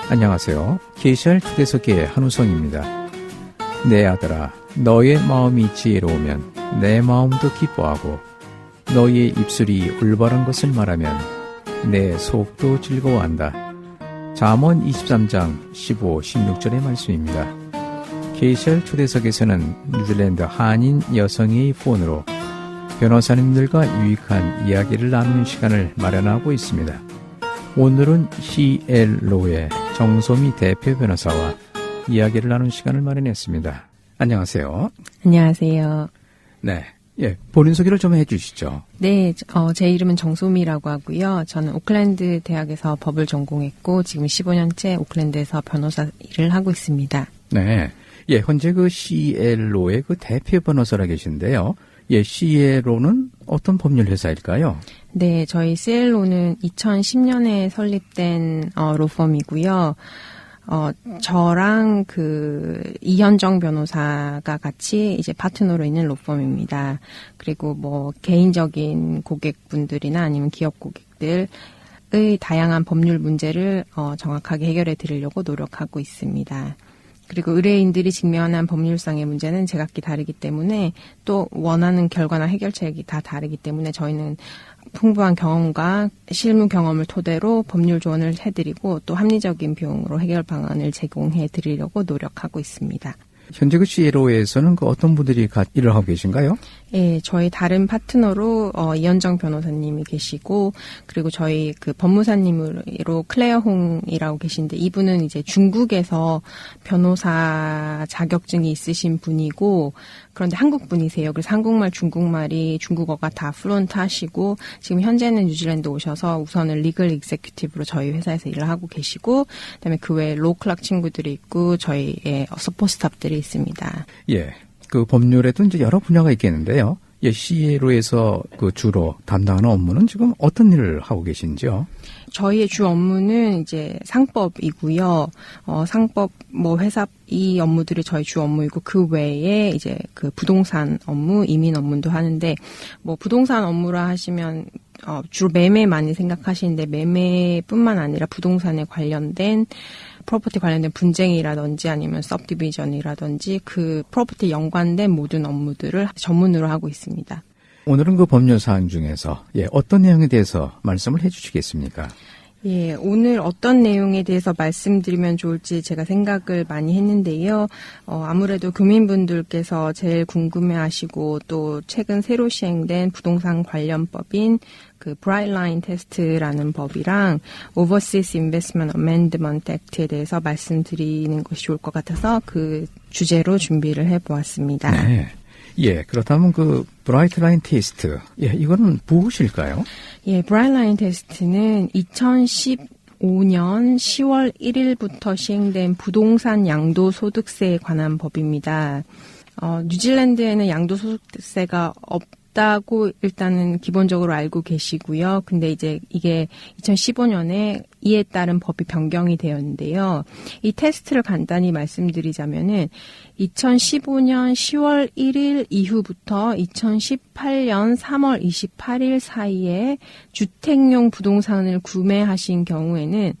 안녕하세요. KCR 초대석의 한우성입니다. 내 아들아, 너의 마음이 지혜로우면 내 마음도 기뻐하고 너의 입술이 올바른 것을 말하면 내 속도 즐거워한다. 잠언 23장 15, 16절의 말씀입니다. KCR 초대석에서는 뉴질랜드 한인 여성의 폰으로 변호사님들과 유익한 이야기를 나누는 시간을 마련하고 있습니다. 오늘은 CL로의 정소미 대표 변호사와 이야기를 나누는 시간을 마련했습니다. 안녕하세요. 안녕하세요. 네. 본인 소개를 좀 해주시죠. 네, 제 이름은 정소미라고 하고요. 저는 오클랜드 대학에서 법을 전공했고 지금 15년째 오클랜드에서 변호사 일을 하고 있습니다. 네. 현재 그 CL로의 그 대표 변호사라 계신데요. CL로는 어떤 법률 회사일까요? 네, 저희 CL로는 2010년에 설립된 로펌이고요. 저랑 이현정 변호사가 같이 이제 파트너로 있는 로펌입니다. 그리고 뭐 개인적인 고객분들이나 아니면 기업 고객들의 다양한 법률 문제를 정확하게 해결해 드리려고 노력하고 있습니다. 그리고 의뢰인들이 직면한 법률상의 문제는 제각기 다르기 때문에 또 원하는 결과나 해결책이 다 다르기 때문에 저희는 풍부한 경험과 실무 경험을 토대로 법률 조언을 해드리고 또 합리적인 비용으로 해결 방안을 제공해 드리려고 노력하고 있습니다. 현재 그 CLO에서는 어떤 분들이 일을 하고 계신가요? 네, 저희 다른 파트너로 이현정 변호사님이 계시고 그리고 저희 법무사님으로 클레어 홍이라고 계신데 이분은 이제 중국에서 변호사 자격증이 있으신 분이고 그런데 한국 분이세요. 그래서 한국말, 중국말이 중국어가 다 플루언트 하시고 지금 현재는 뉴질랜드 오셔서 우선은 리글 익세큐티브로 저희 회사에서 일을 하고 계시고 그다음에 그 외에 로클락 친구들이 있고 저희의 서포트 스탑들이 있습니다. 그 법률에도 이제 여러 분야가 있겠는데요. CLO에서 주로 담당하는 업무는 지금 어떤 일을 하고 계신지요? 저희의 주 업무는 이제 상법이고요. 상법, 회사 이 업무들이 저희 주 업무이고 그 외에 이제 부동산 업무, 이민 업무도 하는데 부동산 업무라 하시면 주로 매매 많이 생각하시는데 매매뿐만 아니라 부동산에 관련된 프로퍼티 관련된 분쟁이라든지 아니면 서브디비전이라든지 그 프로퍼티 연관된 모든 업무들을 전문으로 하고 있습니다. 오늘은 그 법률 사항 중에서 어떤 내용에 대해서 말씀을 해 주시겠습니까? 오늘 어떤 내용에 대해서 말씀드리면 좋을지 제가 생각을 많이 했는데요. 아무래도 교민분들께서 제일 궁금해하시고 또 최근 새로 시행된 부동산 관련법인 브라이트 라인 테스트라는 법이랑 Overseas Investment Amendment Act에 대해서 말씀드리는 것이 좋을 것 같아서 그 주제로 준비를 해보았습니다. 네. 그렇다면 브라이트 라인 테스트, 이거는 무엇일까요? 브라이트 라인 테스트는 2015년 10월 1일부터 시행된 부동산 양도소득세에 관한 법입니다. 뉴질랜드에는 양도소득세가 없다고 일단은 기본적으로 알고 계시고요. 근데 이제 이게 2015년에 이에 따른 법이 변경이 되었는데요. 이 테스트를 간단히 말씀드리자면은 2015년 10월 1일 이후부터 2018년 3월 28일 사이에 주택용 부동산을 구매하신 경우에는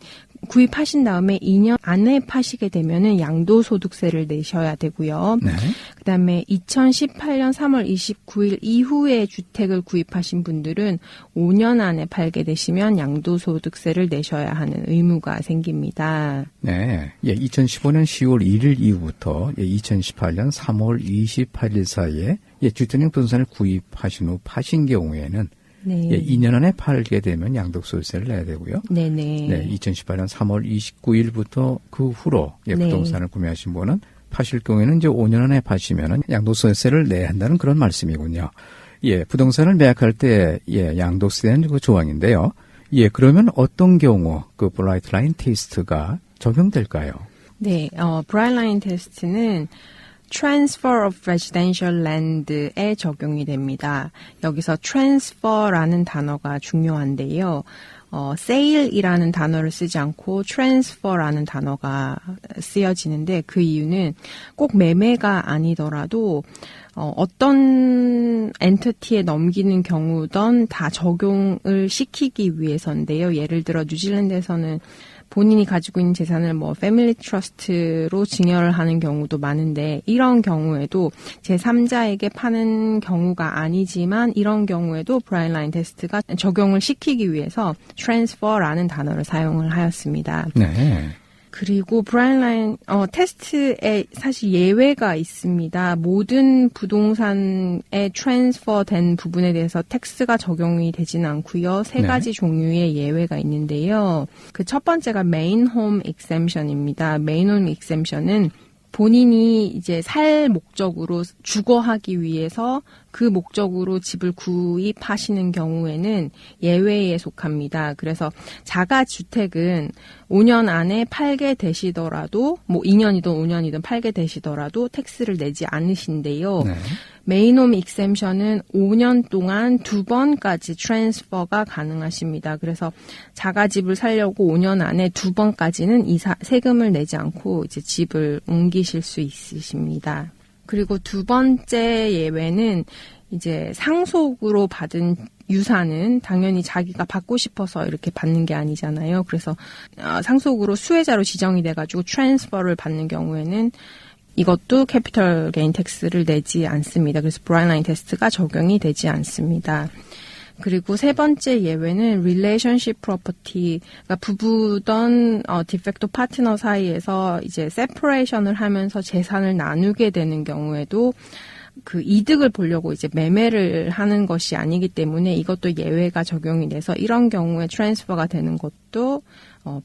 구입하신 다음에 2년 안에 파시게 되면은 양도소득세를 내셔야 되고요. 네. 그다음에 2018년 3월 29일 이후에 주택을 구입하신 분들은 5년 안에 팔게 되시면 양도소득세를 내셔야 하는 의무가 생깁니다. 네. 2015년 10월 1일 이후부터 2018년 3월 28일 사이에 주택용 부동산을 구입하신 후 파신 경우에는 2년 안에 팔게 되면 양도소득세를 내야 되고요. 네네. 2018년 3월 29일부터 그 후로 부동산을 구매하신 분은 파실 경우에는 이제 5년 안에 파시면은 양도소득세를 내야 한다는 그런 말씀이군요. 부동산을 매각할 때 양도세는 그 조항인데요. 그러면 어떤 경우 브라이트 라인 테스트가 적용될까요? 네, 브라이트 라인 테스트는 Transfer of Residential Land에 적용이 됩니다. 여기서 transfer라는 단어가 중요한데요. sale이라는 단어를 쓰지 않고 transfer라는 단어가 쓰여지는데 그 이유는 꼭 매매가 아니더라도 어떤 엔티티에 넘기는 경우든 다 적용을 시키기 위해서인데요. 예를 들어 뉴질랜드에서는 본인이 가지고 있는 재산을 뭐 패밀리 트러스트로 증여를 하는 경우도 많은데 이런 경우에도 제3자에게 파는 경우가 아니지만 이런 경우에도 브라이언 라인 테스트가 적용을 시키기 위해서 transfer라는 단어를 사용을 하였습니다. 네. 그리고 브라이언 라인 테스트에 사실 예외가 있습니다. 모든 부동산에 트랜스퍼된 부분에 대해서 텍스가 적용이 되지는 않고요. 세 가지 종류의 예외가 있는데요. 그 첫 번째가 메인 홈 익셈션입니다. 메인 홈 익셈션은 본인이 이제 살 목적으로 주거하기 위해서 그 목적으로 집을 구입하시는 경우에는 예외에 속합니다. 그래서 자가주택은 5년 안에 팔게 되시더라도 뭐 2년이든 5년이든 팔게 되시더라도 텍스를 내지 않으신데요. 네. 메인홈 익셈션은 5년 동안 2번까지 트랜스퍼가 가능하십니다. 그래서 자가집을 살려고 5년 안에 2번까지는 세금을 내지 않고 이제 집을 옮기실 수 있으십니다. 그리고 두 번째 예외는 이제 상속으로 받은 유산은 당연히 자기가 받고 싶어서 이렇게 받는 게 아니잖아요. 그래서 상속으로 수혜자로 지정이 돼가지고 트랜스퍼를 받는 경우에는 이것도 캐피털 게인 텍스를 내지 않습니다. 그래서 브라이언 라인 테스트가 적용이 되지 않습니다. 그리고 세 번째 예외는 릴레이션십 프로퍼티가 부부던 디펙토 파트너 사이에서 이제 세퍼레이션을 하면서 재산을 나누게 되는 경우에도 그 이득을 보려고 이제 매매를 하는 것이 아니기 때문에 이것도 예외가 적용이 돼서 이런 경우에 트랜스퍼가 되는 것도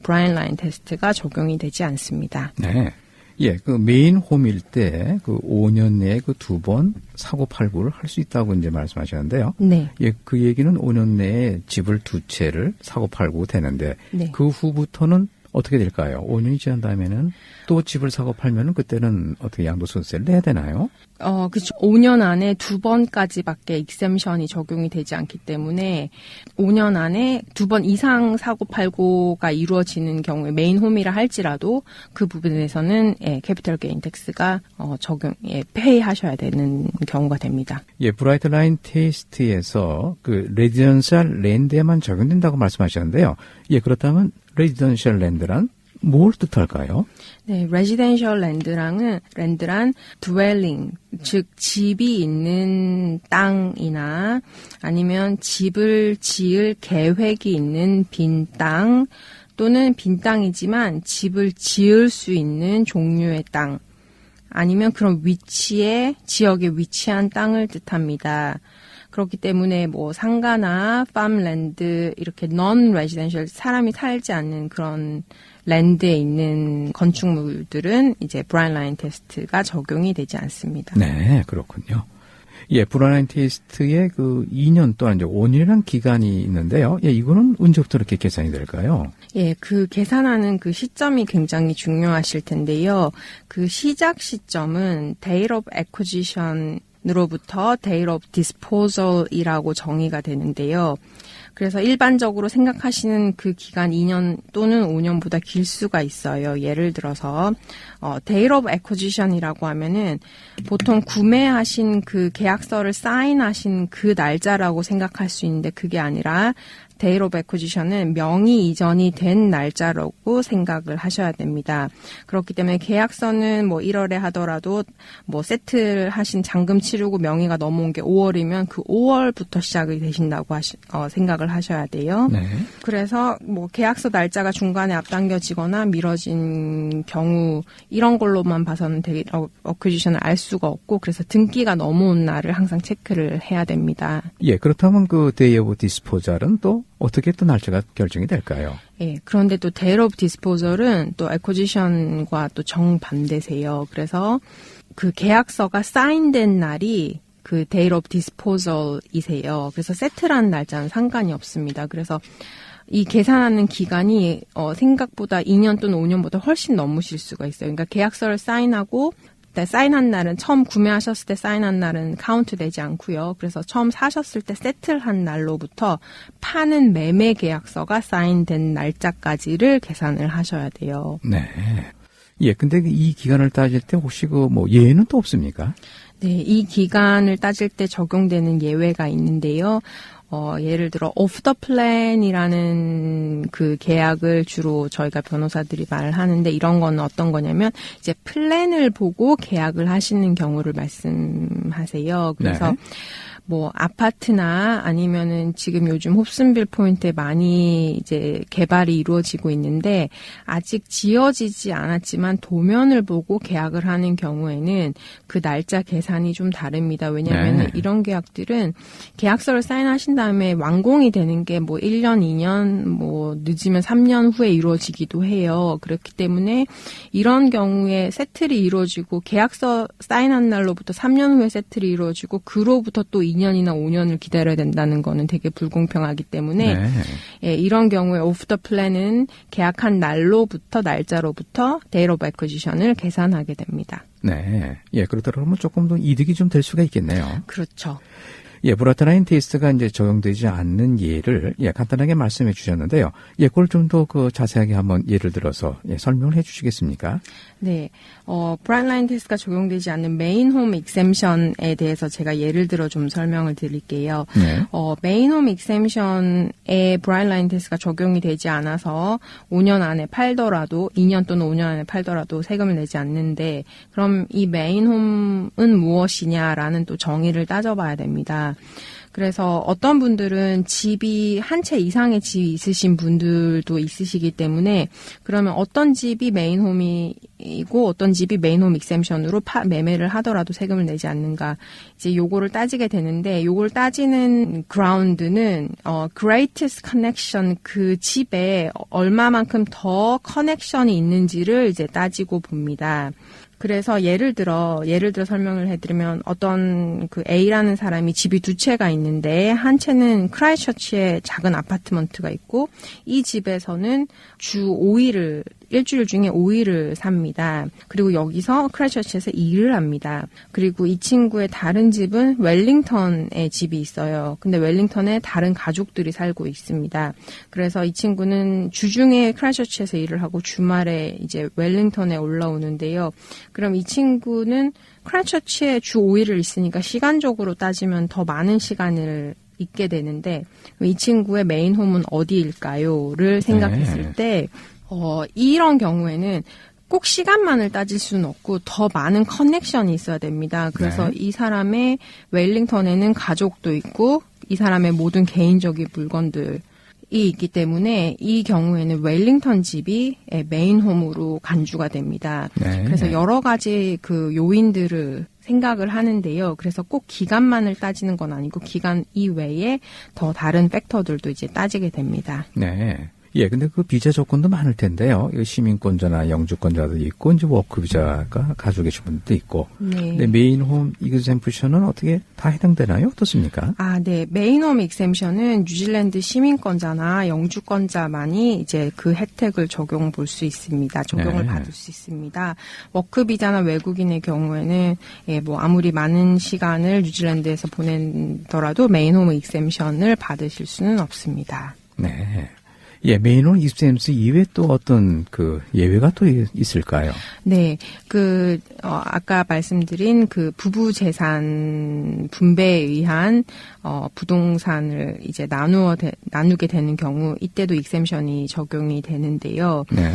브라이언 라인 테스트가 적용이 되지 않습니다. 네. 예, 그 메인 홈일 때 그 5년 내에 그 2번 사고 팔고를 할 수 있다고 이제 말씀하셨는데요. 네. 예, 그 얘기는 5년 내에 집을 2채를 사고 팔고 되는데 네. 그 후부터는 어떻게 될까요? 5년이 지난 다음에는 또 집을 사고 팔면은 그때는 어떻게 양도소득세를 내야 되나요? 그렇죠. 5년 안에 2번까지밖에 익셈션이 적용이 되지 않기 때문에 5년 안에 2번 이상 사고 팔고가 이루어지는 경우에 메인 홈이라 할지라도 그 부분에서는 캐피털 게인 텍스가 페이하셔야 되는 경우가 됩니다. 예, 브라이트 라인 테스트에서 그 레지던셜 랜드에만 적용된다고 말씀하셨는데요. 예, 그렇다면 레지던셜 랜드란 뭘 뜻할까요? 네, 레지던셜 랜드란 dwelling, 즉 집이 있는 땅이나 아니면 집을 지을 계획이 있는 빈 땅 또는 빈 땅이지만 집을 지을 수 있는 종류의 땅 아니면 그런 위치에 지역에 위치한 땅을 뜻합니다. 그렇기 때문에 뭐 상가나 팜랜드 이렇게 non residential 사람이 살지 않는 그런 랜드에 있는 건축물들은 이제 브라이언 라인 테스트가 적용이 되지 않습니다. 네, 그렇군요. 예, 브라이언 라인 테스트의 그 2년 또는 이제 5년이라는 기간이 있는데요. 예, 이거는 언제부터 이렇게 계산이 될까요? 예, 그 계산하는 그 시점이 굉장히 중요하실 텐데요. 그 시작 시점은 date of acquisition 으로부터 date of disposal이라고 정의가 되는데요. 그래서 일반적으로 생각하시는 그 기간 2년 또는 5년보다 길 수가 있어요. 예를 들어서 date of acquisition이라고 하면은 보통 구매하신 그 계약서를 사인하신 그 날짜라고 생각할 수 있는데 그게 아니라 date of acquisition은 명의 이전이 된 날짜라고 생각을 하셔야 됩니다. 그렇기 때문에 계약서는 뭐 1월에 하더라도 뭐 세트를 하신 잔금 치르고 명의가 넘어온 게 5월이면 그 5월부터 시작이 되신다고 생각을 하셔야 돼요. 네. 그래서 뭐 계약서 날짜가 중간에 앞당겨지거나 미뤄진 경우 이런 걸로만 봐서는 date of acquisition을 알 수가 없고 그래서 등기가 넘어온 날을 항상 체크를 해야 됩니다. 예, 그렇다면 그 day of disposal은 또 어떻게 또 날짜가 결정이 될까요? 예, 그런데 또 date of disposal은 또 acquisition과 또 정반대세요. 그래서 그 계약서가 사인된 날이 그 date of disposal이세요. 그래서 세트라는 날짜는 상관이 없습니다. 그래서 이 계산하는 기간이 생각보다 2년 또는 5년보다 훨씬 넘으실 수가 있어요. 그러니까 계약서를 사인하고 사인한 날은 처음 구매하셨을 때 사인한 날은 카운트 되지 않고요. 그래서 처음 사셨을 때 세틀한 날로부터 파는 매매 계약서가 사인된 날짜까지를 계산을 하셔야 돼요. 네. 예, 근데 이 기간을 따질 때 혹시 그 뭐 예외는 또 없습니까? 네, 이 기간을 따질 때 적용되는 예외가 있는데요. 예를 들어 off the plan이라는 그 계약을 주로 저희가 변호사들이 말을 하는데 이런 거는 어떤 거냐면 이제 플랜을 보고 계약을 하시는 경우를 말씀하세요. 그래서 네. 뭐 아파트나 아니면은 지금 요즘 홉슨빌 포인트에 많이 이제 개발이 이루어지고 있는데 아직 지어지지 않았지만 도면을 보고 계약을 하는 경우에는 그 날짜 계산이 좀 다릅니다. 왜냐하면 이런 계약들은 계약서를 사인하신 다음에 완공이 되는 게 뭐 1년, 2년, 뭐 늦으면 3년 후에 이루어지기도 해요. 그렇기 때문에 이런 경우에 세틀이 이루어지고 계약서 사인한 날로부터 3년 후에 세틀이 이루어지고 그로부터 또 2년이나 5년을 기다려야 된다는 거는 되게 불공평하기 때문에 예, 이런 경우에 off the plan은 계약한 날짜로부터 date of acquisition을 계산하게 됩니다. 네. 예, 그렇다 그러면 조금 더 이득이 좀 될 수가 있겠네요. 그렇죠. 예, 브라트라인 테스트가 이제 적용되지 않는 예를 간단하게 말씀해 주셨는데요. 예, 그걸 좀 더 자세하게 한번 예를 들어서 설명을 해 주시겠습니까? 네. 브라이트라인 테스트가 적용되지 않는 메인 홈 익셈션에 대해서 제가 예를 들어 좀 설명을 드릴게요. 네. 메인 홈 익셈션에 브라이트라인 테스트가 적용이 되지 않아서 5년 안에 팔더라도 2년 또는 5년 안에 팔더라도 세금을 내지 않는데 그럼 이 메인 홈은 무엇이냐라는 또 정의를 따져봐야 됩니다. 그래서 어떤 분들은 집이 한 채 이상의 집이 있으신 분들도 있으시기 때문에 그러면 어떤 집이 메인홈이고 어떤 집이 메인홈 익셈션으로 매매를 하더라도 세금을 내지 않는가 이제 요거를 따지게 되는데 요걸 따지는 그라운드는 greatest connection 그 집에 얼마만큼 더 커넥션이 있는지를 이제 따지고 봅니다. 그래서 예를 들어 설명을 해드리면 어떤 그 A라는 사람이 집이 두 채가 있는데 한 채는 크라이처치에 작은 아파트먼트가 있고 이 집에서는 주 5일을 일주일 중에 5일을 삽니다. 그리고 여기서 크라이처치에서 일을 합니다. 그리고 이 친구의 다른 집은 웰링턴에 집이 있어요. 근데 웰링턴에 다른 가족들이 살고 있습니다. 그래서 이 친구는 주중에 크라이처치에서 일을 하고 주말에 이제 웰링턴에 올라오는데요. 그럼 이 친구는 크라이처치에 주 5일을 있으니까 시간적으로 따지면 더 많은 시간을 있게 되는데 이 친구의 메인 홈은 어디일까요?를 생각했을 때 이런 경우에는 꼭 시간만을 따질 수는 없고 더 많은 커넥션이 있어야 됩니다. 그래서 이 사람의 웰링턴에는 가족도 있고 이 사람의 모든 개인적인 물건들이 있기 때문에 이 경우에는 웰링턴 집이 메인홈으로 간주가 됩니다. 네. 그래서 여러 가지 그 요인들을 생각을 하는데요. 그래서 꼭 기간만을 따지는 건 아니고 기간 이외에 더 다른 팩터들도 이제 따지게 됩니다. 네. 예, 근데 그 비자 조건도 많을 텐데요. 시민권자나 영주권자도 있고, 이제 워크 비자가 가지고 계신 분도 있고. 네. 근데 메인홈 익셈션은 어떻게 다 해당되나요? 어떻습니까? 네. 메인홈 익셈션은 뉴질랜드 시민권자나 영주권자만이 이제 그 혜택을 적용을 볼 수 있습니다. 적용을 받을 수 있습니다. 워크 비자나 외국인의 경우에는 뭐 아무리 많은 시간을 뉴질랜드에서 보내더라도 메인홈 익셈션을 받으실 수는 없습니다. 네. 예, 메인홈 익셈션 이외에 또 어떤 그 예외가 또 있을까요? 네, 아까 말씀드린 그 부부 재산 분배에 의한, 부동산을 이제 나누게 되는 경우, 이때도 익셈션이 적용이 되는데요. 네.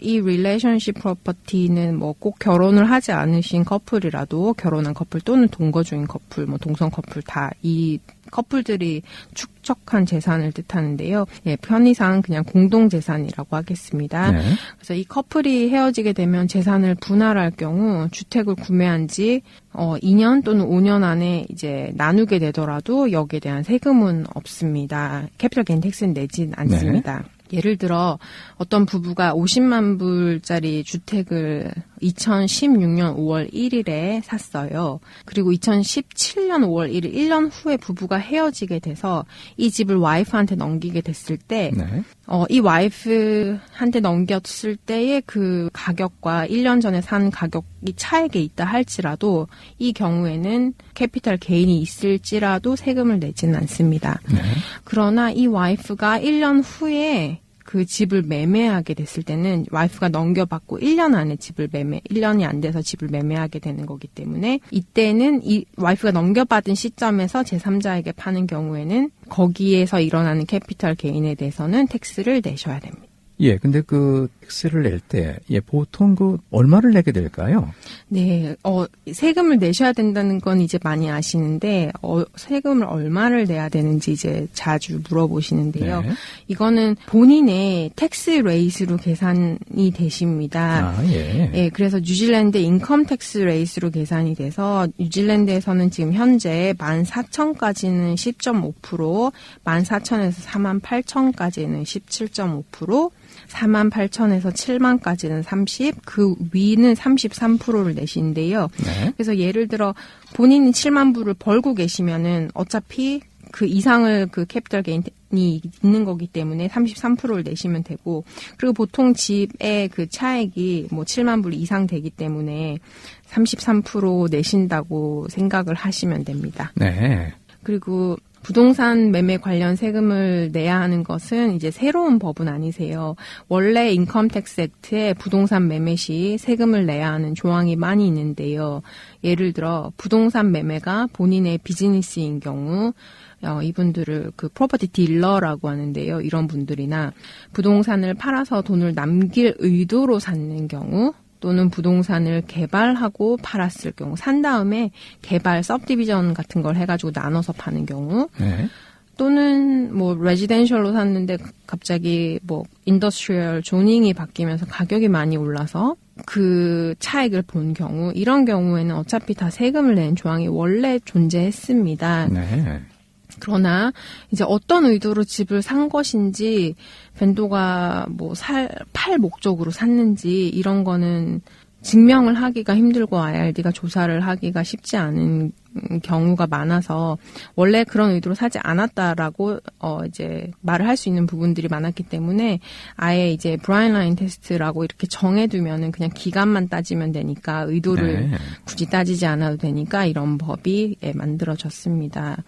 이 릴레이션십 프로퍼티는 뭐 꼭 결혼을 하지 않으신 커플이라도 결혼한 커플 또는 동거 중인 커플, 뭐 동성 커플 다 이 커플들이 축적한 재산을 뜻하는데요. 예, 편의상 그냥 공동재산이라고 하겠습니다. 네. 그래서 이 커플이 헤어지게 되면 재산을 분할할 경우 주택을 구매한 지 2년 또는 5년 안에 이제 나누게 되더라도 여기에 대한 세금은 없습니다. 캐피털 게인 텍스는 내진 않습니다. 네. 예를 들어 어떤 부부가 50만 불짜리 주택을 2016년 5월 1일에 샀어요. 그리고 2017년 5월 1일 1년 후에 부부가 헤어지게 돼서 이 집을 와이프한테 넘기게 됐을 때 네. 이 와이프한테 넘겼을 때의 그 가격과 1년 전에 산 가격이 차액에 있다 할지라도 이 경우에는 캐피탈 게인이 있을지라도 세금을 내지는 않습니다. 네. 그러나 이 와이프가 1년 후에 그 집을 매매하게 됐을 때는 와이프가 넘겨받고 1년 안에 1년이 안 돼서 집을 매매하게 되는 거기 때문에 이때는 이 와이프가 넘겨받은 시점에서 제3자에게 파는 경우에는 거기에서 일어나는 캐피털 게인에 대해서는 텍스를 내셔야 됩니다. 예, 근데 그 텍스를 낼 때, 보통 얼마를 내게 될까요? 네, 세금을 내셔야 된다는 건 이제 많이 아시는데, 세금을 얼마를 내야 되는지 이제 자주 물어보시는데요. 네. 이거는 본인의 텍스 레이스로 계산이 되십니다. 아, 예. 예, 그래서 뉴질랜드 인컴 텍스 레이스로 계산이 돼서, 뉴질랜드에서는 지금 현재 14,000까지는 10.5%, 14,000에서 48,000까지는 17.5%, 48,000에서 7만까지는 30, 그 위는 33%를 내시는데요. 네. 그래서 예를 들어 본인이 7만 불을 벌고 계시면은 어차피 그 이상을 그 캐피털 게인이 있는 거기 때문에 33%를 내시면 되고, 그리고 보통 집의 그 차액이 뭐 7만 불 이상 되기 때문에 33% 내신다고 생각을 하시면 됩니다. 네. 그리고 부동산 매매 관련 세금을 내야 하는 것은 이제 새로운 법은 아니세요. 원래 인컴 텍스 액트에 부동산 매매 시 세금을 내야 하는 조항이 많이 있는데요. 예를 들어 부동산 매매가 본인의 비즈니스인 경우 이분들을 그 프로퍼티 딜러라고 하는데요. 이런 분들이나 부동산을 팔아서 돈을 남길 의도로 샀는 경우, 또는 부동산을 개발하고 팔았을 경우, 산 다음에 개발, 서브디비전 같은 걸 해가지고 나눠서 파는 경우, 네. 또는 뭐 레지덴셜로 샀는데 갑자기 뭐 인더스트리얼 조닝이 바뀌면서 가격이 많이 올라서 그 차익을 본 경우, 이런 경우에는 어차피 다 세금을 내는 조항이 원래 존재했습니다. 네. 그러나 이제 어떤 의도로 집을 산 것인지, 벤도가 뭐 팔 목적으로 샀는지 이런 거는 증명을 하기가 힘들고 IRD가 조사를 하기가 쉽지 않은 경우가 많아서 원래 그런 의도로 사지 않았다라고 이제 말을 할 수 있는 부분들이 많았기 때문에 아예 이제 브라이언 라인 테스트라고 이렇게 정해두면은 그냥 기간만 따지면 되니까 의도를 네. 굳이 따지지 않아도 되니까 이런 법이 만들어졌습니다.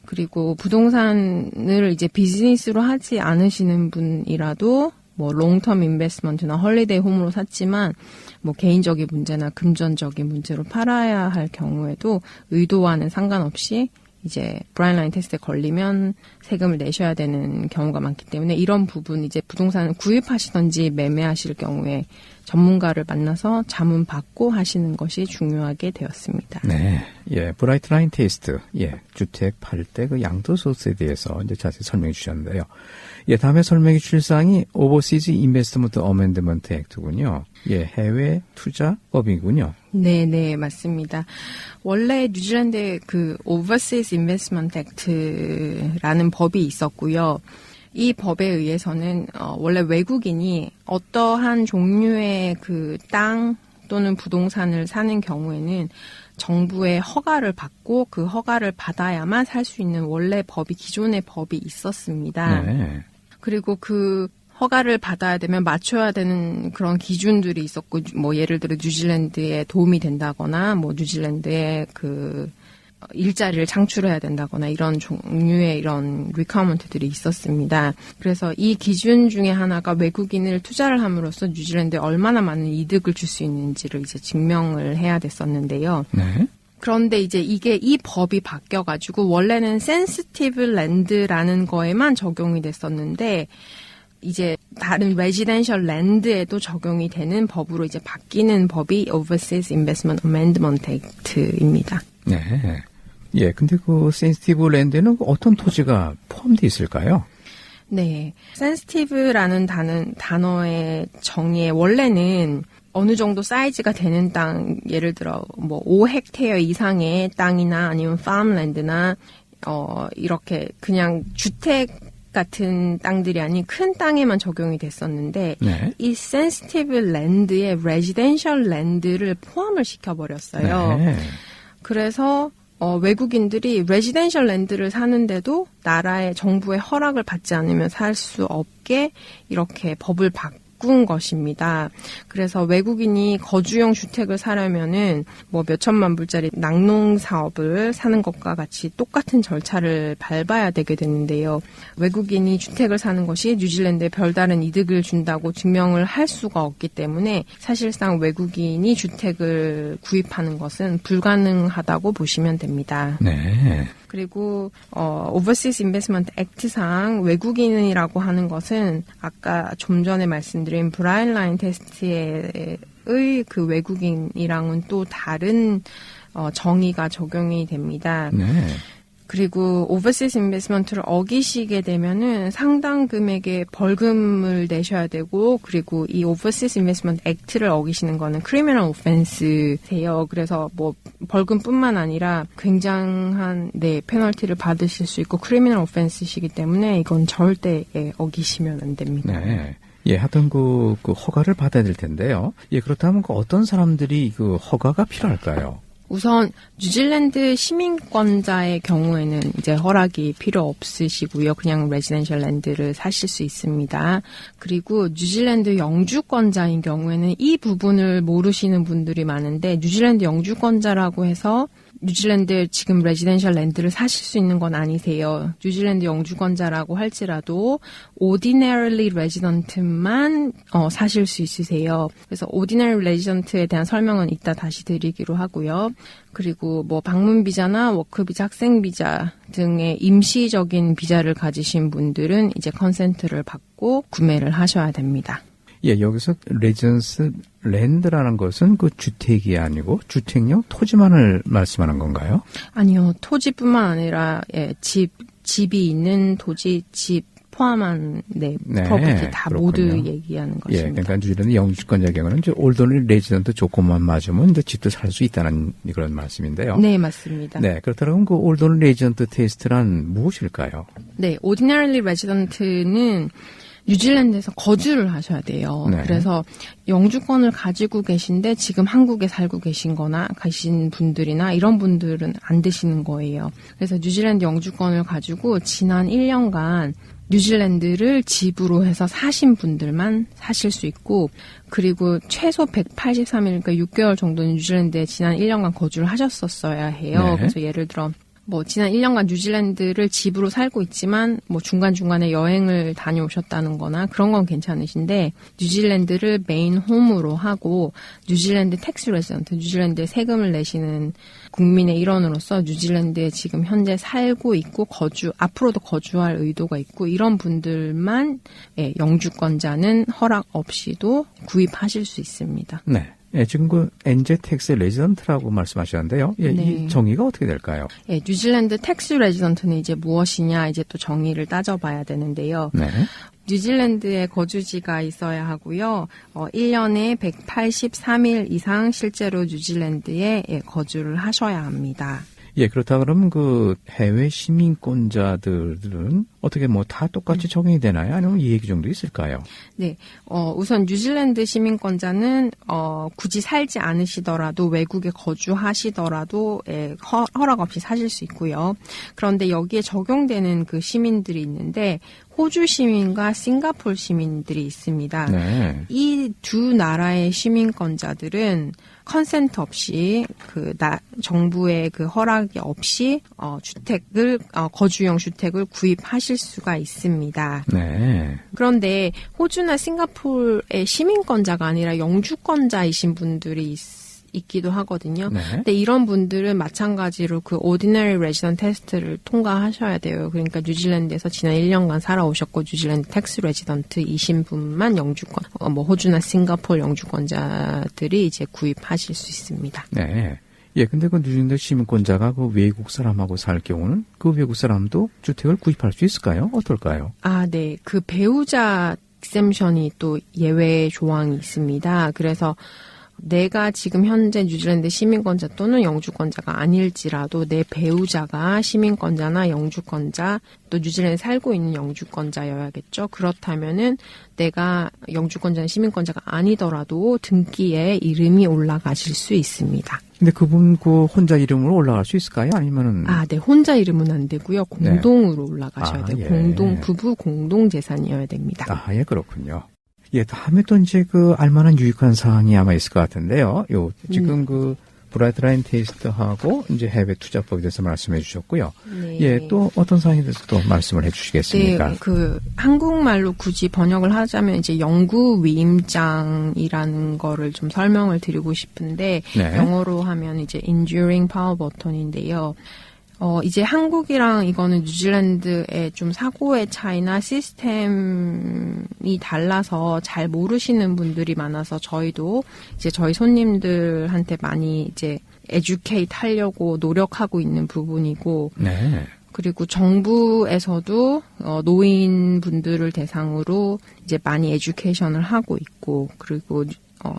그리고 부동산을 이제 비즈니스로 하지 않으시는 분이라도 뭐 롱텀 인베스트먼트나 헐리데이 홈으로 샀지만 뭐 개인적인 문제나 금전적인 문제로 팔아야 할 경우에도 의도와는 상관없이 이제 브라이언 라인 테스트에 걸리면 세금을 내셔야 되는 경우가 많기 때문에 이런 부분, 이제 부동산을 구입하시던지 매매하실 경우에 전문가를 만나서 자문 받고 하시는 것이 중요하게 되었습니다. 네. 브라이트 라인 테스트. 주택 팔 때 그 양도소득에 대해서 이제 자세히 설명해 주셨는데요. 다음에 설명해 주실 사항이 오버시즈 인베스트먼트 어멘드먼트 액트군요. 해외 투자법이군요. 네, 맞습니다. 원래 뉴질랜드에 그 Overseas Investment Act라는 법이 있었고요. 이 법에 의해서는 원래 외국인이 어떠한 종류의 그 땅 또는 부동산을 사는 경우에는 정부의 허가를 받고 그 허가를 받아야만 살 수 있는 원래 법이, 기존의 법이 있었습니다. 네. 그리고 그 허가를 받아야 되면 맞춰야 되는 그런 기준들이 있었고, 뭐 예를 들어 뉴질랜드에 도움이 된다거나, 뭐 뉴질랜드에 그 일자리를 창출해야 된다거나 이런 종류의 이런 리퀘어먼트들이 있었습니다. 그래서 이 기준 중에 하나가 외국인을 투자를 함으로써 뉴질랜드에 얼마나 많은 이득을 줄 수 있는지를 이제 증명을 해야 됐었는데요. 네. 그런데 이제 이 법이 바뀌어가지고 원래는 센시티브 랜드라는 거에만 적용이 됐었는데 이제 다른 레지덴셜 랜드에도 적용이 되는 법으로 이제 바뀌는 법이 Overseas Investment Amendment Act입니다. 네. 근데 그 센시티브 랜드에는 어떤 토지가 포함되어 있을까요? 네. 센시티브라는 단어의 정의에 원래는 어느 정도 사이즈가 되는 땅, 예를 들어 뭐 5헥테어 이상의 땅이나 아니면 팜랜드나 이렇게 그냥 주택 같은 땅들이 아닌 큰 땅에만 적용이 됐었는데 네. 이 센시티브 랜드에 레지덴셜 랜드를 포함을 시켜버렸어요. 네. 그래서 외국인들이 레지덴셜 랜드를 사는데도 나라의 정부의 허락을 받지 않으면 살 수 없게 이렇게 법을 바꾼 것입니다. 그래서 외국인이 거주용 주택을 사려면은 뭐 몇천만 불짜리 낙농 사업을 사는 것과 같이 똑같은 절차를 밟아야 되게 되는데요. 외국인이 주택을 사는 것이 뉴질랜드에 별다른 이득을 준다고 증명을 할 수가 없기 때문에 사실상 외국인이 주택을 구입하는 것은 불가능하다고 보시면 됩니다. 네. 그리고 Overseas Investment Act상 외국인이라고 하는 것은 아까 좀 전에 말씀드린 브라이언 라인 테스트의 그 외국인이랑은 또 다른 정의가 적용이 됩니다. 네. 그리고 오버시스 인베스트먼트를 어기시게 되면은 상당 금액의 벌금을 내셔야 되고, 그리고 이 오버시스 인베스트먼트 액트를 어기시는 거는 크리미널 오펜스세요. 그래서 뭐 벌금뿐만 아니라 굉장한 페널티를 받으실 수 있고 크리미널 오펜스시기 때문에 이건 절대 어기시면 안 됩니다. 네. 예, 하여튼 그 허가를 받아야 될 텐데요. 예, 그렇다면 그 어떤 사람들이 그 허가가 필요할까요? 우선 뉴질랜드 시민권자의 경우에는 이제 허락이 필요 없으시고요. 그냥 레지던셜 랜드를 사실 수 있습니다. 그리고 뉴질랜드 영주권자인 경우에는 이 부분을 모르시는 분들이 많은데, 뉴질랜드 영주권자라고 해서 뉴질랜드 지금 레지던셜 랜드를 사실 수 있는 건 아니세요. 뉴질랜드 영주권자라고 할지라도 ordinarily resident만 사실 수 있으세요. 그래서 ordinary resident에 대한 설명은 이따 다시 드리기로 하고요. 그리고 뭐 방문 비자나 워크 비자, 학생 비자 등의 임시적인 비자를 가지신 분들은 이제 컨센트를 받고 구매를 하셔야 됩니다. 예, 여기서 레지던스 랜드라는 것은 그 주택이 아니고 주택용 토지만을 말씀하는 건가요? 아니요. 토지뿐만 아니라 집이 있는 토지, 집 포함한 프로퍼티 다 그렇군요. 모두 얘기하는 것입니다. 예, 그러니까 뉴질랜드 영주권자의 경우는 이제 올더니 레지던트 조건만 맞으면 이제 집도 살 수 있다는 그런 말씀인데요. 네, 맞습니다. 네, 그렇다면 그 올더니 레지던트 테스트란 무엇일까요? 네, ordinarily resident는 뉴질랜드에서 거주를 하셔야 돼요. 네. 그래서 영주권을 가지고 계신데 지금 한국에 살고 계신 분들이나 이런 분들은 안 되시는 거예요. 그래서 뉴질랜드 영주권을 가지고 지난 1년간 뉴질랜드를 집으로 해서 사신 분들만 사실 수 있고, 그리고 최소 183일, 그러니까 6개월 정도는 뉴질랜드에 지난 1년간 거주를 하셨었어야 해요. 네. 그래서 예를 들어 뭐 지난 1년간 뉴질랜드를 집으로 살고 있지만 뭐 중간중간에 여행을 다녀오셨다는 거나 그런 건 괜찮으신데, 뉴질랜드를 메인 홈으로 하고 뉴질랜드 텍스 레지던트, 뉴질랜드에 세금을 내시는 국민의 일원으로서 뉴질랜드에 지금 현재 살고 있고 앞으로도 거주할 의도가 있고 이런 분들만 영주권자는 허락 없이도 구입하실 수 있습니다. 네. 예, 지금 그 NZ 텍스 레지던트라고 말씀하셨는데요. 예, 네. 이 정의가 어떻게 될까요? 예, 뉴질랜드 텍스 레지던트는 이제 무엇이냐, 이제 또 정의를 따져봐야 되는데요. 네. 뉴질랜드에 거주지가 있어야 하고요. 1년에 183일 이상 실제로 뉴질랜드에 거주를 하셔야 합니다. 예, 그렇다 그러면 그 해외 시민권자들은 어떻게 뭐 다 똑같이 적용이 되나요? 아니면 이 얘기 정도 있을까요? 네, 우선 뉴질랜드 시민권자는 굳이 살지 않으시더라도 외국에 거주하시더라도 허락 없이 사실 수 있고요. 그런데 여기에 적용되는 그 시민들이 있는데 호주 시민과 싱가포르 시민들이 있습니다. 네. 이 두 나라의 시민권자들은 컨센트 없이 정부의 그 허락이 없이 거주용 주택을 구입하실 수가 있습니다. 네. 그런데 호주나 싱가포르의 시민권자가 아니라 영주권자이신 분들이 있기도 하거든요. 네. 근데 이런 분들은 마찬가지로 그 ordinary resident 테스트를 통과하셔야 돼요. 그러니까 뉴질랜드에서 지난 1년간 살아오셨고 뉴질랜드 텍스 레지던트이신 분만 영주권, 호주나 싱가포르 영주권자들이 이제 구입하실 수 있습니다. 네. 예, 근데 그 뉴질랜드 시민권자가 그 외국 사람하고 살 경우는 그 외국 사람도 주택을 구입할 수 있을까요? 어떨까요? 아, 네. 그 배우자 exemption이 또 예외 조항이 있습니다. 그래서 내가 지금 현재 뉴질랜드 시민권자 또는 영주권자가 아닐지라도 내 배우자가 시민권자나 영주권자, 또 뉴질랜드에 살고 있는 영주권자여야겠죠. 그렇다면은 내가 영주권자나 시민권자가 아니더라도 등기에 이름이 올라가실 수 있습니다. 근데 그분 그 혼자 이름으로 올라갈 수 있을까요? 아니면은 네. 혼자 이름은 안 되고요. 공동으로 올라가셔야 돼요. 예. 부부 공동 재산이어야 됩니다. 예, 그렇군요. 예, 다음에 또 이제 알만한 유익한 사항이 아마 있을 것 같은데요. 지금 브라이트 라인 테이스트하고 이제 해외 투자법에 대해서 말씀해 주셨고요. 네. 예, 또 어떤 사항에 대해서 또 말씀을 해 주시겠습니까? 네, 한국말로 굳이 번역을 하자면 이제 영구 위임장이라는 거를 좀 설명을 드리고 싶은데, 네. 영어로 하면 이제 enduring power button인데요. 이제 한국이랑 이거는 뉴질랜드의 좀 사고의 차이나 시스템이 달라서 잘 모르시는 분들이 많아서 저희도 이제 저희 손님들한테 많이 이제 에듀케이트 하려고 노력하고 있는 부분이고, 네. 그리고 정부에서도 노인분들을 대상으로 이제 많이 에듀케이션을 하고 있고, 그리고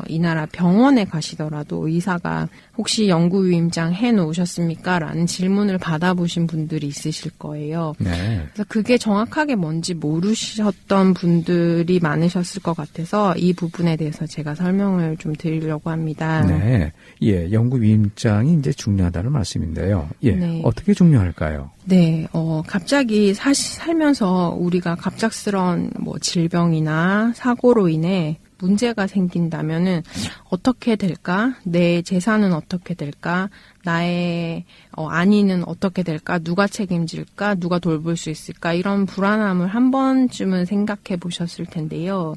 이 나라 병원에 가시더라도 의사가 혹시 영구 위임장 해 놓으셨습니까? 라는 질문을 받아보신 분들이 있으실 거예요. 네. 그래서 그게 정확하게 뭔지 모르셨던 분들이 많으셨을 것 같아서 이 부분에 대해서 제가 설명을 좀 드리려고 합니다. 네. 예, 영구 위임장이 이제 중요하다는 말씀인데요. 예. 네. 어떻게 중요할까요? 네, 갑자기 살면서 우리가 갑작스러운 질병이나 사고로 인해 문제가 생긴다면은 어떻게 될까? 내 재산은 어떻게 될까? 나의 안위는 어떻게 될까? 누가 책임질까? 누가 돌볼 수 있을까? 이런 불안함을 한 번쯤은 생각해 보셨을 텐데요.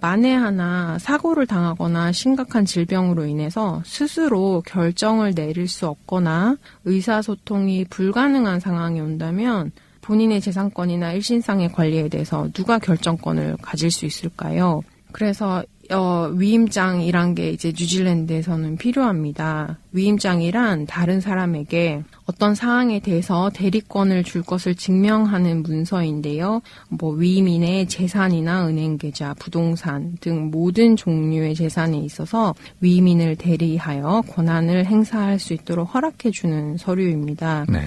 만에 하나 사고를 당하거나 심각한 질병으로 인해서 스스로 결정을 내릴 수 없거나 의사소통이 불가능한 상황이 온다면 본인의 재산권이나 일신상의 관리에 대해서 누가 결정권을 가질 수 있을까요? 그래서 위임장이란 게 이제 뉴질랜드에서는 필요합니다. 위임장이란 다른 사람에게 어떤 사항에 대해서 대리권을 줄 것을 증명하는 문서인데요. 위임인의 재산이나 은행 계좌, 부동산 등 모든 종류의 재산에 있어서 위임인을 대리하여 권한을 행사할 수 있도록 허락해주는 서류입니다. 네.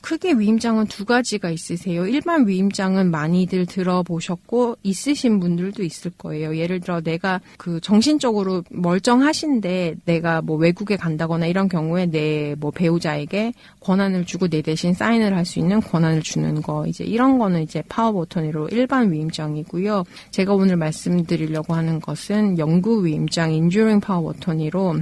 크게 위임장은 두 가지가 있으세요. 일반 위임장은 많이들 들어보셨고 있으신 분들도 있을 거예요. 예를 들어 내가 정신적으로 멀쩡하신데 내가 외국에 간다거나 이런 경우에 내 배우자에게 권한을 주고 내 대신 사인을 할 수 있는 권한을 주는 거, 이제 이런 거는 이제 파워 버터니로 일반 위임장이고요. 제가 오늘 말씀드리려고 하는 것은 영구 위임장 enduring 파워 버터니로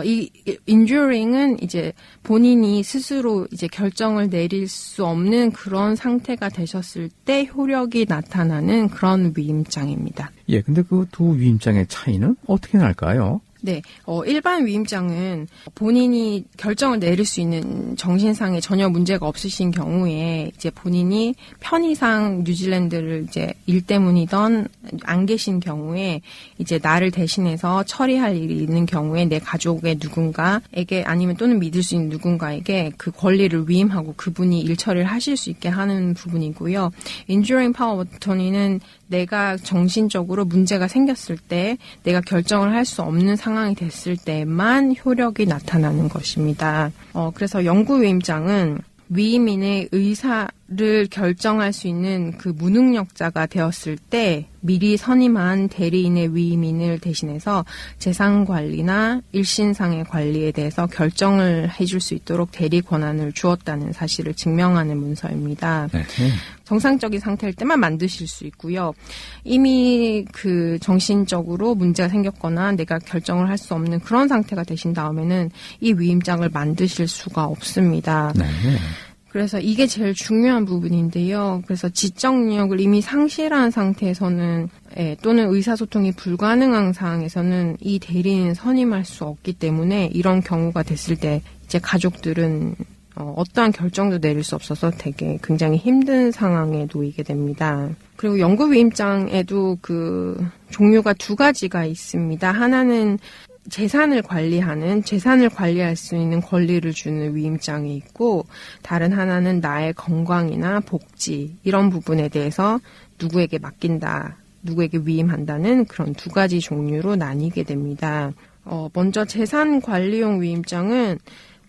이 enduring은 이제 본인이 스스로 이제 결정을 내릴 수 없는 그런 상태가 되셨을 때 효력이 나타나는 그런 위임장입니다. 예, 근데 그 두 위임장의 차이는 어떻게 날까요? 네, 일반 위임장은 본인이 결정을 내릴 수 있는 정신상에 전혀 문제가 없으신 경우에 이제 본인이 편의상 뉴질랜드를 이제 일 때문이던 안 계신 경우에 이제 나를 대신해서 처리할 일이 있는 경우에 내 가족의 누군가에게 아니면 또는 믿을 수 있는 누군가에게 그 권리를 위임하고 그분이 일 처리를 하실 수 있게 하는 부분이고요. Enduring Power of Attorney는 내가 정신적으로 문제가 생겼을 때 내가 결정을 할 수 없는 상황이 됐을 때만 효력이 나타나는 것입니다. 그래서 영구 위임장은 위임인의 의사를 결정할 수 있는 그 무능력자가 되었을 때 미리 선임한 대리인의 위임인을 대신해서 재산 관리나 일신상의 관리에 대해서 결정을 해줄 수 있도록 대리 권한을 주었다는 사실을 증명하는 문서입니다. 네. 정상적인 상태일 때만 만드실 수 있고요. 이미 정신적으로 문제가 생겼거나 내가 결정을 할 수 없는 그런 상태가 되신 다음에는 이 위임장을 만드실 수가 없습니다. 네. 그래서 이게 제일 중요한 부분인데요. 그래서 지적 능력을 이미 상실한 상태에서는 또는 의사소통이 불가능한 상황에서는 이 대리인을 선임할 수 없기 때문에 이런 경우가 됐을 때 이제 가족들은 어떠한 결정도 내릴 수 없어서 되게 굉장히 힘든 상황에 놓이게 됩니다. 그리고 영구 위임장에도 종류가 두 가지가 있습니다. 하나는 재산을 관리할 수 있는 권리를 주는 위임장이 있고, 다른 하나는 나의 건강이나 복지, 이런 부분에 대해서 누구에게 맡긴다, 누구에게 위임한다는 그런 두 가지 종류로 나뉘게 됩니다. 먼저 재산 관리용 위임장은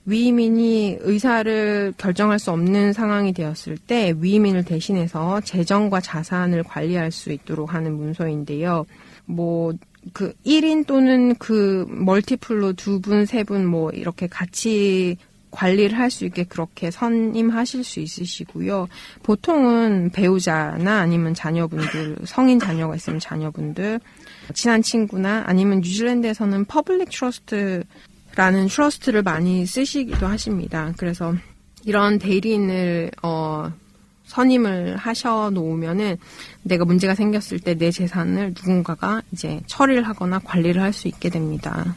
위임인이 의사를 결정할 수 없는 상황이 되었을 때 위임인을 대신해서 재정과 자산을 관리할 수 있도록 하는 문서인데요. 1인 또는 멀티플로 2분, 3분 이렇게 같이 관리를 할 수 있게 그렇게 선임하실 수 있으시고요. 보통은 배우자나 아니면 자녀분들, 성인 자녀가 있으면 자녀분들, 친한 친구나 아니면 뉴질랜드에서는 퍼블릭 트러스트라는 트러스트를 많이 쓰시기도 하십니다. 그래서 이런 대리인을 선임을 하셔 놓으면은 내가 문제가 생겼을 때 내 재산을 누군가가 이제 처리를 하거나 관리를 할 수 있게 됩니다.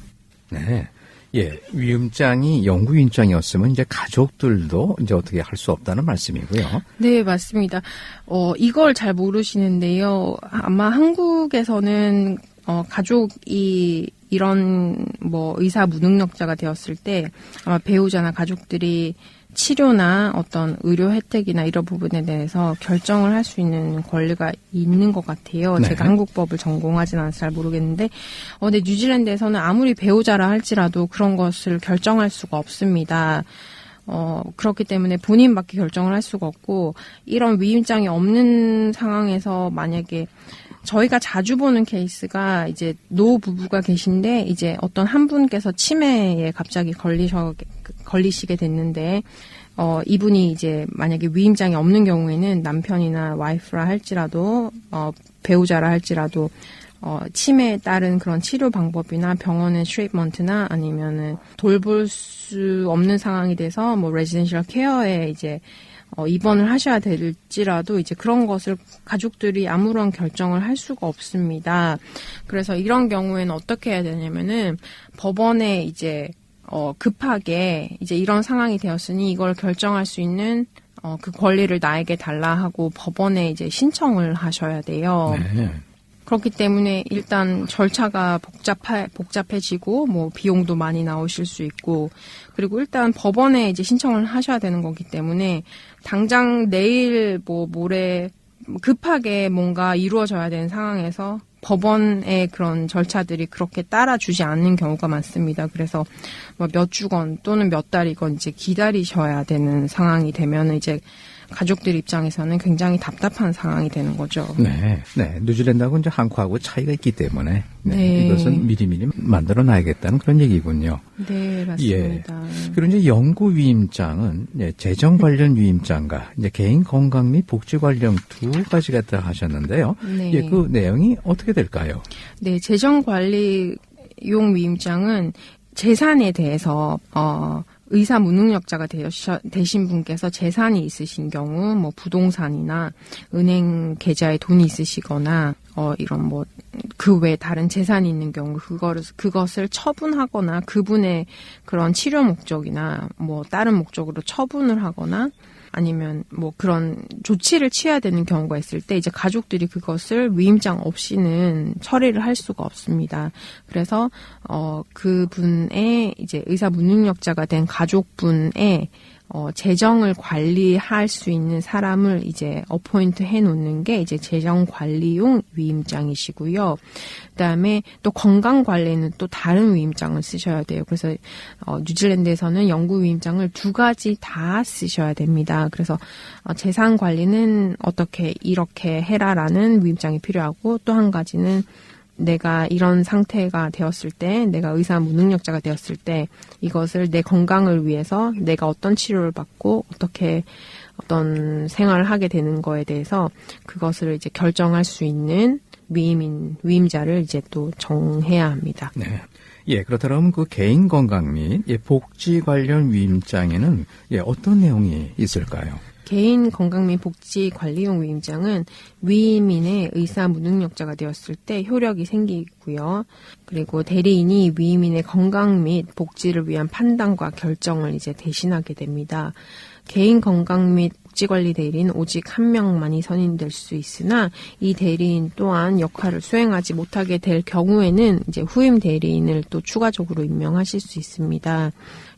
네. 예, 위임장이 영구 위임장이었으면 이제 가족들도 이제 어떻게 할 수 없다는 말씀이고요. 네, 맞습니다. 이걸 잘 모르시는데요. 아마 한국에서는 가족이 이런 의사 무능력자가 되었을 때 아마 배우자나 가족들이 치료나 어떤 의료 혜택이나 이런 부분에 대해서 결정을 할 수 있는 권리가 있는 것 같아요. 네. 제가 한국법을 전공하진 않아서 잘 모르겠는데, 근데 뉴질랜드에서는 아무리 배우자라 할지라도 그런 것을 결정할 수가 없습니다. 그렇기 때문에 본인밖에 결정을 할 수가 없고, 이런 위임장이 없는 상황에서 만약에 저희가 자주 보는 케이스가 이제 노 부부가 계신데 이제 어떤 한 분께서 치매에 갑자기 걸리시게 됐는데 이분이 이제 만약에 위임장이 없는 경우에는 남편이나 와이프라 할지라도 배우자라 할지라도 치매에 따른 그런 치료 방법이나 병원의 트리트먼트나 아니면은 돌볼 수 없는 상황이 돼서 레지던셜 케어에 이제 입원을 하셔야 될지라도 이제 그런 것을 가족들이 아무런 결정을 할 수가 없습니다. 그래서 이런 경우에는 어떻게 해야 되냐면은 법원에 이제 급하게 이제 이런 상황이 되었으니 이걸 결정할 수 있는 그 권리를 나에게 달라 하고 법원에 이제 신청을 하셔야 돼요. 네. 그렇기 때문에 일단 절차가 복잡해지고 비용도 많이 나오실 수 있고 그리고 일단 법원에 이제 신청을 하셔야 되는 거기 때문에 당장 내일 모레 급하게 뭔가 이루어져야 되는 상황에서 법원의 그런 절차들이 그렇게 따라주지 않는 경우가 많습니다. 그래서 몇 주건 또는 몇 달이건 이제 기다리셔야 되는 상황이 되면 이제 가족들 입장에서는 굉장히 답답한 상황이 되는 거죠. 네. 네. 뉴질랜드하고 이제 한국하고 차이가 있기 때문에 네. 이것은 미리미리 만들어 놔야겠다는 그런 얘기군요. 네, 맞습니다. 예. 그리고 이제 영구 위임장은 재정 관련 위임장과 이제 개인 건강 및 복지 관련 두 가지가 있다 하셨는데요. 네. 예, 그 내용이 어떻게 될까요? 네, 재정 관리용 위임장은 재산에 대해서 의사 무능력자가 되신 분께서 재산이 있으신 경우 부동산이나 은행 계좌에 돈이 있으시거나 이런 그 외에 다른 재산이 있는 경우 그것을 처분하거나 그분의 그런 치료 목적이나 다른 목적으로 처분을 하거나 아니면 그런 조치를 취해야 되는 경우가 있을 때 이제 가족들이 그것을 위임장 없이는 처리를 할 수가 없습니다. 그래서 그분의 이제 의사 무능력자가 된 가족분의 재정을 관리할 수 있는 사람을 이제 어포인트 해 놓는 게 이제 재정 관리용 위임장이시고요. 그다음에 또 건강 관리는 또 다른 위임장을 쓰셔야 돼요. 그래서 뉴질랜드에서는 영구 위임장을 두 가지 다 쓰셔야 됩니다. 그래서 재산 관리는 어떻게 이렇게 해라라는 위임장이 필요하고 또 한 가지는 내가 이런 상태가 되었을 때, 내가 의사 무능력자가 되었을 때 이것을 내 건강을 위해서 내가 어떤 치료를 받고 어떤 생활을 하게 되는 거에 대해서 그것을 이제 결정할 수 있는 위임자를 이제 또 정해야 합니다. 네. 예, 그렇다면 그 개인 건강 및 복지 관련 위임장에는 어떤 내용이 있을까요? 개인 건강 및 복지 관리용 위임장은 위임인의 의사 무능력자가 되었을 때 효력이 생기고요. 그리고 대리인이 위임인의 건강 및 복지를 위한 판단과 결정을 이제 대신하게 됩니다. 개인 건강 및 복지관리 대리인 오직 한 명만이 선임될 수 있으나 이 대리인 또한 역할을 수행하지 못하게 될 경우에는 이제 후임 대리인을 또 추가적으로 임명하실 수 있습니다.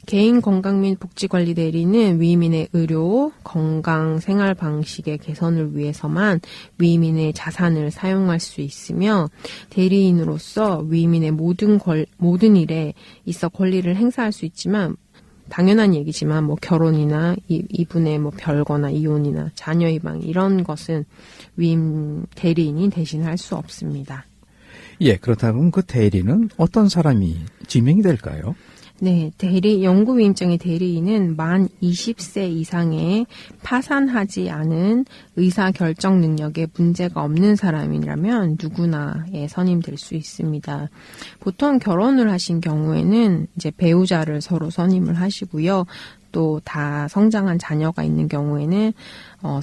개인 건강 및 복지관리 대리는 위임인의 의료, 건강, 생활 방식의 개선을 위해서만 위임인의 자산을 사용할 수 있으며 대리인으로서 위임인의 모든 일에 있어 권리를 행사할 수 있지만 당연한 얘기지만 결혼이나 이분의 별거나 이혼이나 자녀 입양 이런 것은 위임 대리인이 대신할 수 없습니다. 예, 그렇다면 그 대리는 어떤 사람이 지명이 될까요? 네, 영구 위임장의 대리인은 만 20세 이상의 파산하지 않은 의사 결정 능력에 문제가 없는 사람이라면 누구나 선임될 수 있습니다. 보통 결혼을 하신 경우에는 이제 배우자를 서로 선임을 하시고요. 또 다 성장한 자녀가 있는 경우에는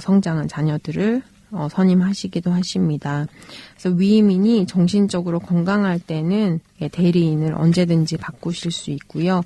성장한 자녀들을 선임하시기도 하십니다. 그래서 위임인이 정신적으로 건강할 때는 대리인을 언제든지 바꾸실 수 있고요.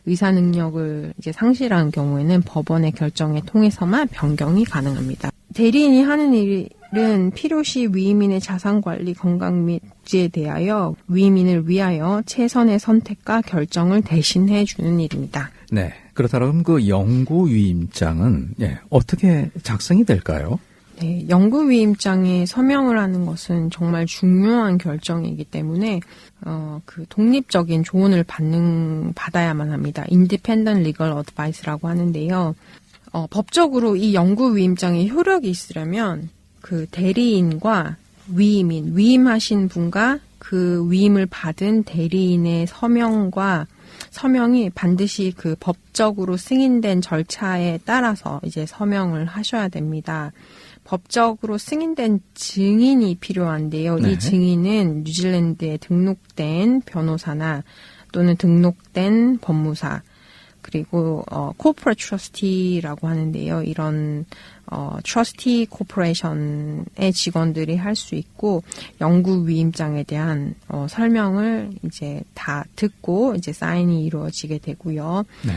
의사 능력을 이제 상실한 경우에는 법원의 결정에 통해서만 변경이 가능합니다. 대리인이 하는 일은 필요시 위임인의 자산관리, 건강 및 복지에 대하여 위임인을 위하여 최선의 선택과 결정을 대신해 주는 일입니다. 네. 그렇다면 그 영구 위임장은 어떻게 작성이 될까요? 네, 영구 위임장에 서명을 하는 것은 정말 중요한 결정이기 때문에 그 독립적인 조언을 받아야만 합니다. Independent Legal Advice라고 하는데요. 법적으로 이 영구 위임장에 효력이 있으려면 그 대리인과 위임하신 분과 그 위임을 받은 대리인의 서명이 반드시 그 법적으로 승인된 절차에 따라서 이제 서명을 하셔야 됩니다. 법적으로 승인된 증인이 필요한데요. 네. 이 증인은 뉴질랜드에 등록된 변호사나 또는 등록된 법무사, 그리고 corporate trustee라고 하는데요. 이런 trustee corporation의 직원들이 할 수 있고, 영구 위임장에 대한 설명을 이제 다 듣고 이제 사인이 이루어지게 되고요. 네.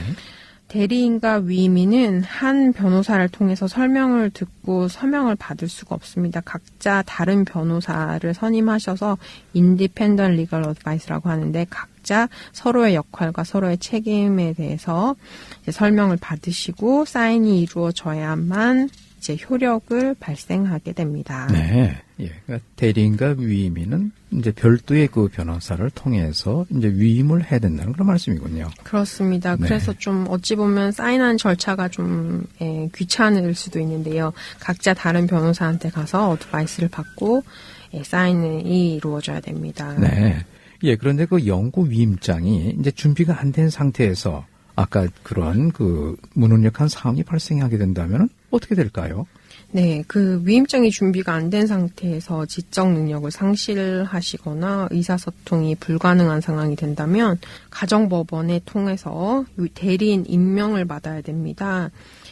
대리인과 위임인은 한 변호사를 통해서 설명을 듣고 서명을 받을 수가 없습니다. 각자 다른 변호사를 선임하셔서 Independent Legal Advice라고 하는데, 각자 서로의 역할과 서로의 책임에 대해서 이제 설명을 받으시고 사인이 이루어져야만 이제 효력을 발생하게 됩니다. 네. 그러니까 대리인과 위임인은 이제 별도의 그 변호사를 통해서 이제 위임을 해야 된다는 그런 말씀이군요. 그렇습니다. 네. 그래서 좀 어찌 보면 사인하는 절차가 좀 귀찮을 수도 있는데요. 각자 다른 변호사한테 가서 어드바이스를 받고 사인이 이루어져야 됩니다. 네. 그런데 그 영구 위임장이 이제 준비가 안 된 상태에서 아까 그런 그 무능력한 상황이 발생하게 된다면 어떻게 될까요? 네, 그 위임장이 준비가 안 된 상태에서 지적 능력을 상실하시거나 의사소통이 불가능한 상황이 된다면 가정법원에 통해서 대리인 임명을 받아야 됩니다.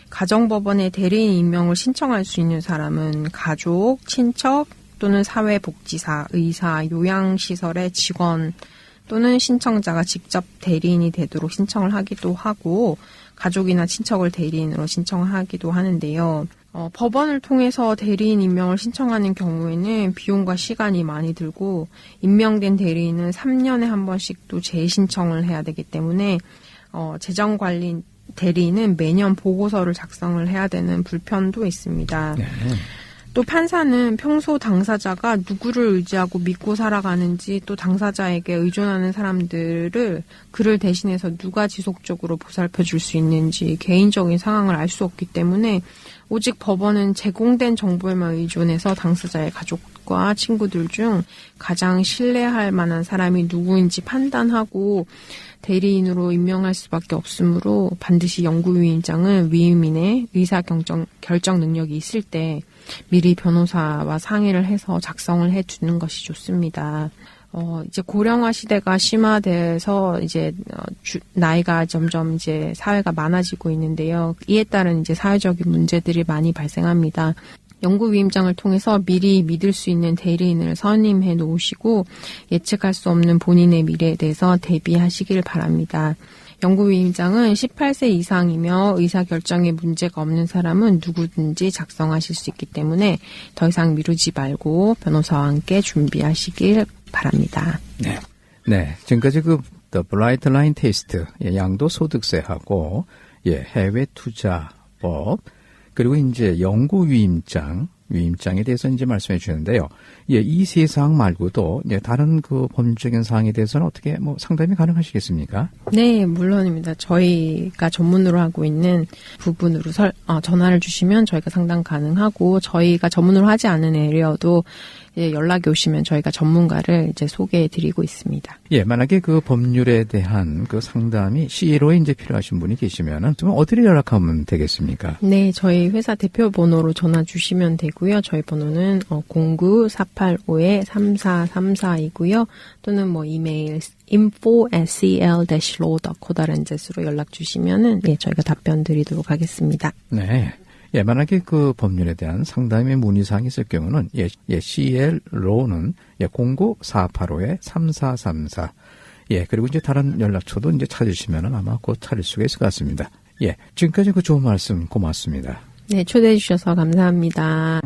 가정법원에 대리인 임명을 신청할 수 있는 사람은 가족, 친척 또는 사회복지사, 의사, 요양시설의 직원 또는 신청자가 직접 대리인이 되도록 신청을 하기도 하고, 가족이나 친척을 대리인으로 신청하기도 하는데요. 법원을 통해서 대리인 임명을 신청하는 경우에는 비용과 시간이 많이 들고, 임명된 대리인은 3년에 한 번씩 또 재신청을 해야 되기 때문에 재정관리 대리인은 매년 보고서를 작성을 해야 되는 불편도 있습니다. 네. 또 판사는 평소 당사자가 누구를 의지하고 믿고 살아가는지, 또 당사자에게 의존하는 사람들을 그를 대신해서 누가 지속적으로 보살펴 줄 수 있는지 개인적인 상황을 알 수 없기 때문에 오직 법원은 제공된 정보에만 의존해서 당사자의 가족과 친구들 중 가장 신뢰할 만한 사람이 누구인지 판단하고 대리인으로 임명할 수밖에 없으므로 반드시 영구위임장은 위임인의 의사결정 능력이 있을 때 미리 변호사와 상의를 해서 작성을 해두는 것이 좋습니다. 이제 고령화 시대가 심화돼서 이제 나이가 점점 이제 사회가 많아지고 있는데요. 이에 따른 이제 사회적인 문제들이 많이 발생합니다. 영구위임장을 통해서 미리 믿을 수 있는 대리인을 선임해 놓으시고 예측할 수 없는 본인의 미래에 대해서 대비하시길 바랍니다. 영구위임장은 18세 이상이며 의사결정에 문제가 없는 사람은 누구든지 작성하실 수 있기 때문에 더 이상 미루지 말고 변호사와 함께 준비하시길 바랍니다. 네. 네. 지금까지 The Bright Line Test, 양도소득세하고, 해외 투자법, 그리고 이제 영구위임장에 대해서 이제 말씀해 주셨는데요. 이 세 사항 말고도 다른 그 법률적인 사항에 대해서는 어떻게 상담이 가능하시겠습니까? 네, 물론입니다. 저희가 전문으로 하고 있는 부분으로 전화를 주시면 저희가 상담 가능하고, 저희가 전문으로 하지 않은 에리어도 이제 연락이 오시면 저희가 전문가를 이제 소개해 드리고 있습니다. 예, 만약에 그 법률에 대한 그 상담이 CLO에 이제 필요하신 분이 계시면은 좀 어디를 연락하면 되겠습니까? 네, 저희 회사 대표 번호로 전화 주시면 되고요. 저희 번호는 09-485-3434이고요. 또는 뭐 이메일 info@cl-law.co.nz로 연락 주시면은 예, 저희가 답변 드리도록 하겠습니다. 네. 예, 만약에 그 법률에 대한 상담의 문의사항이 있을 경우는 CLLaw는 09-485-3434 예, 그리고 이제 다른 연락처도 이제 찾으시면은 아마 곧 찾을 수가 있을 것 같습니다. 예, 지금까지 그 좋은 말씀 고맙습니다. 네, 초대해 주셔서 감사합니다.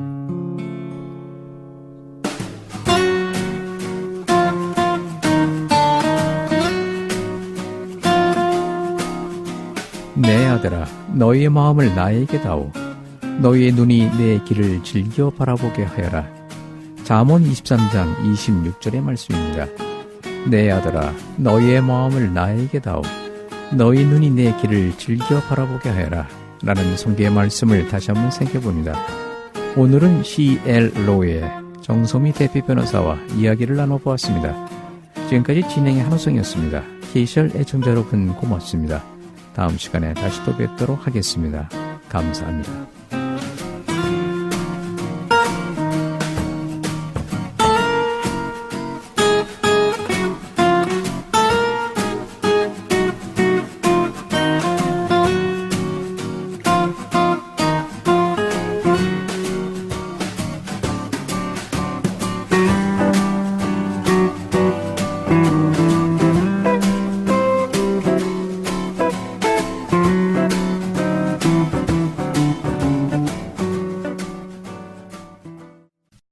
내 아들아, 너희의 마음을 나에게 다오. 너희의 눈이 내 길을 즐겨 바라보게 하여라. 잠언 23장 26절의 말씀입니다. 내 아들아, 너희의 마음을 나에게 다오. 너희 눈이 내 길을 즐겨 바라보게 하여라. 라는 성경의 말씀을 다시 한번 생각해봅니다. 오늘은 CLLaw의 정소미 대표 변호사와 이야기를 나눠보았습니다. 지금까지 진행의 한호성이었습니다. KCR 애청자 여러분 고맙습니다. 다음 시간에 다시 또 뵙도록 하겠습니다. 감사합니다.